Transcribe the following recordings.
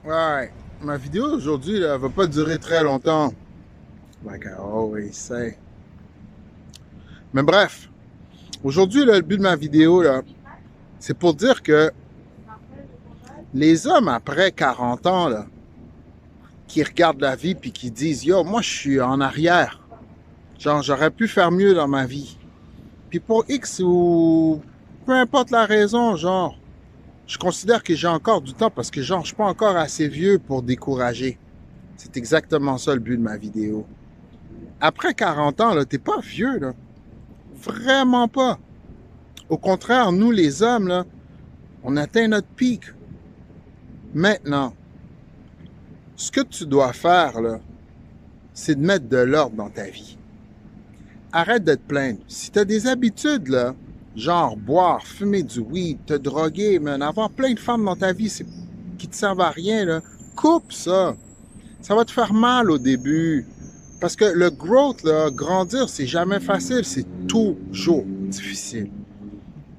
Ouais, ma vidéo d'aujourd'hui, là, va pas durer très longtemps. Like I always say. Mais bref, aujourd'hui, là, le but de ma vidéo, là, c'est pour dire que les hommes après 40 ans, là, qui regardent la vie puis qui disent, yo, moi, je suis en arrière. Genre, j'aurais pu faire mieux dans ma vie. Puis pour X ou peu importe la raison, genre, je considère que j'ai encore du temps parce que, genre, je suis pas encore assez vieux pour décourager. C'est exactement ça le but de ma vidéo. Après 40 ans, là, t'es pas vieux, là. Vraiment pas. Au contraire, nous, les hommes, là, on atteint notre pic. Maintenant, ce que tu dois faire, là, c'est de mettre de l'ordre dans ta vie. Arrête de te plaindre. Si tu as des habitudes, là, genre boire, fumer du weed, te droguer, man, avoir plein de femmes dans ta vie qui te servent à rien, là, coupe ça. Ça va te faire mal au début. Parce que le growth, là, grandir, c'est jamais facile, c'est toujours difficile.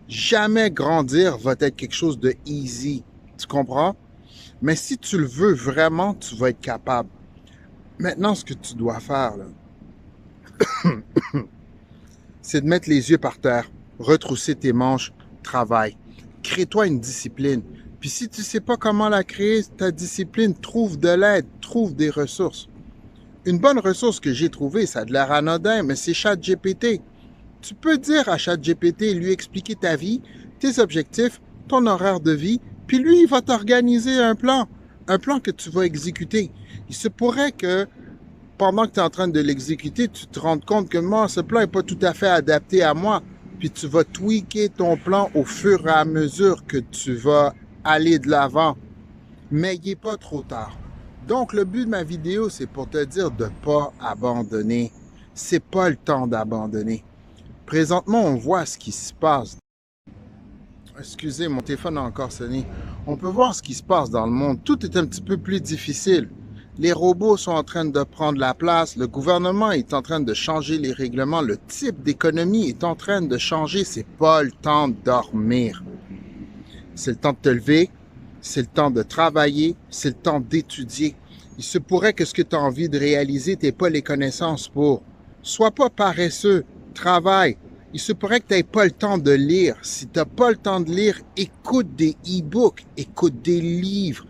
Jamais grandir va être quelque chose de easy. Tu comprends? Mais si tu le veux vraiment, tu vas être capable. Maintenant, ce que tu dois faire, là, c'est de mettre les yeux par terre, retrousser tes manches, travaille. Crée-toi une discipline. Puis si tu ne sais pas comment la créer, ta discipline, trouve de l'aide, trouve des ressources. Une bonne ressource que j'ai trouvée, ça a de l'air anodin, mais c'est ChatGPT. Tu peux dire à ChatGPT, lui expliquer ta vie, tes objectifs, ton horaire de vie, puis lui, il va t'organiser un plan que tu vas exécuter. Il se pourrait que pendant que tu es en train de l'exécuter, tu te rendes compte que moi, ce plan n'est pas tout à fait adapté à moi, puis tu vas tweaker ton plan au fur et à mesure que tu vas aller de l'avant. Mais il n'est pas trop tard. Donc, le but de ma vidéo, c'est pour te dire de ne pas abandonner. C'est pas le temps d'abandonner. Présentement, on voit ce qui se passe. Excusez, mon téléphone a encore sonné. On peut voir ce qui se passe dans le monde. Tout est un petit peu plus difficile. Les robots sont en train de prendre la place. Le gouvernement est en train de changer les règlements. Le type d'économie est en train de changer. C'est pas le temps de dormir. C'est le temps de te lever. C'est le temps de travailler. C'est le temps d'étudier. Il se pourrait que ce que tu as envie de réaliser, tu n'aies pas les connaissances pour. Sois pas paresseux. Travaille. Il se pourrait que tu n'aies pas le temps de lire. Si tu n'as pas le temps de lire, écoute des e-books, écoute des livres.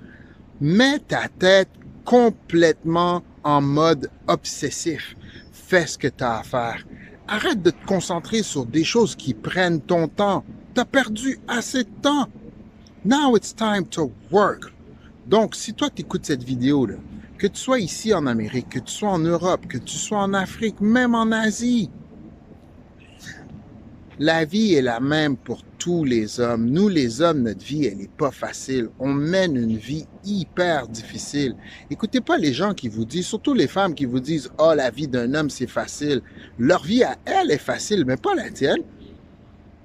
Mets ta tête complètement en mode obsessif. Fais ce que tu as à faire. Arrête de te concentrer sur des choses qui prennent ton temps. Tu as perdu assez de temps. Now it's time to work. Donc, si toi, tu écoutes cette vidéo, là, que tu sois ici en Amérique, que tu sois en Europe, que tu sois en Afrique, même en Asie, la vie est la même pour tous les hommes. Nous, les hommes, notre vie, elle n'est pas facile. On mène une vie hyper difficile. Écoutez pas les gens qui vous disent, surtout les femmes qui vous disent, oh, la vie d'un homme, c'est facile. Leur vie à elle est facile, mais pas la tienne.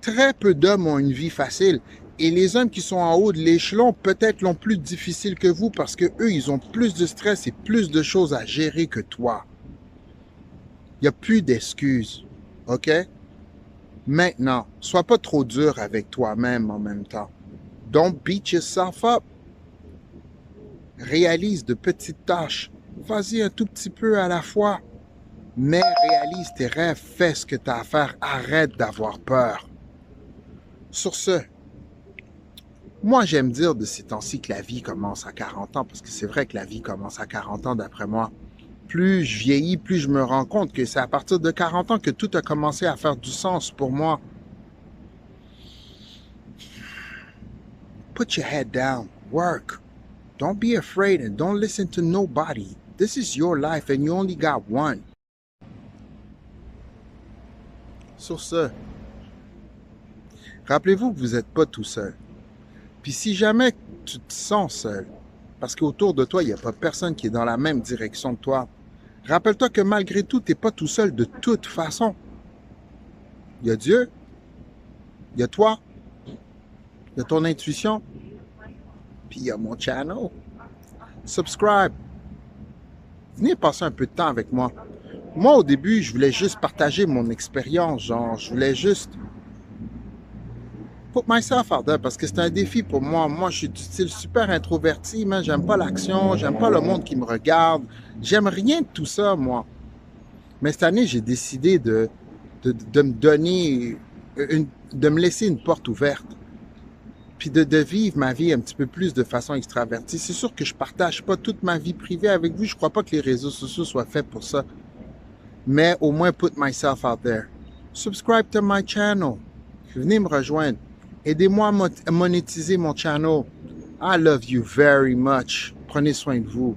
Très peu d'hommes ont une vie facile. Et les hommes qui sont en haut de l'échelon, peut-être l'ont plus difficile que vous parce que eux, ils ont plus de stress et plus de choses à gérer que toi. Il n'y a plus d'excuses. OK? Maintenant, sois pas trop dur avec toi-même en même temps. Don't beat yourself up. Réalise de petites tâches. Vas-y un tout petit peu à la fois. Mais réalise tes rêves, fais ce que tu as à faire. Arrête d'avoir peur. Sur ce, moi j'aime dire de ces temps-ci que la vie commence à 40 ans, parce que c'est vrai que la vie commence à 40 ans d'après moi. Plus je vieillis, plus je me rends compte que c'est à partir de 40 ans que tout a commencé à faire du sens pour moi. Put your head down. Work. Don't be afraid and don't listen to nobody. This is your life and you only got one. Sur ce, rappelez-vous que vous n'êtes pas tout seul. Puis si jamais tu te sens seul, parce qu'autour de toi, il n'y a pas personne qui est dans la même direction que toi, rappelle-toi que malgré tout, tu n'es pas tout seul de toute façon. Il y a Dieu, il y a toi, il y a ton intuition, puis il y a mon channel. Subscribe. Venez passer un peu de temps avec moi. Moi, au début, je voulais juste partager mon expérience, genre, je voulais juste put myself out there parce que c'est un défi pour moi. Moi, je suis du style super introverti, mais j'aime pas l'action, j'aime pas le monde qui me regarde. J'aime rien de tout ça, moi. Mais cette année, j'ai décidé de me donner, de me laisser une porte ouverte. Puis de vivre ma vie un petit peu plus de façon extravertie. C'est sûr que je partage pas toute ma vie privée avec vous. Je crois pas que les réseaux sociaux soient faits pour ça. Mais au moins, put myself out there. Subscribe to my channel. Venez me rejoindre. Aidez-moi à monétiser mon channel. I love you very much. Prenez soin de vous.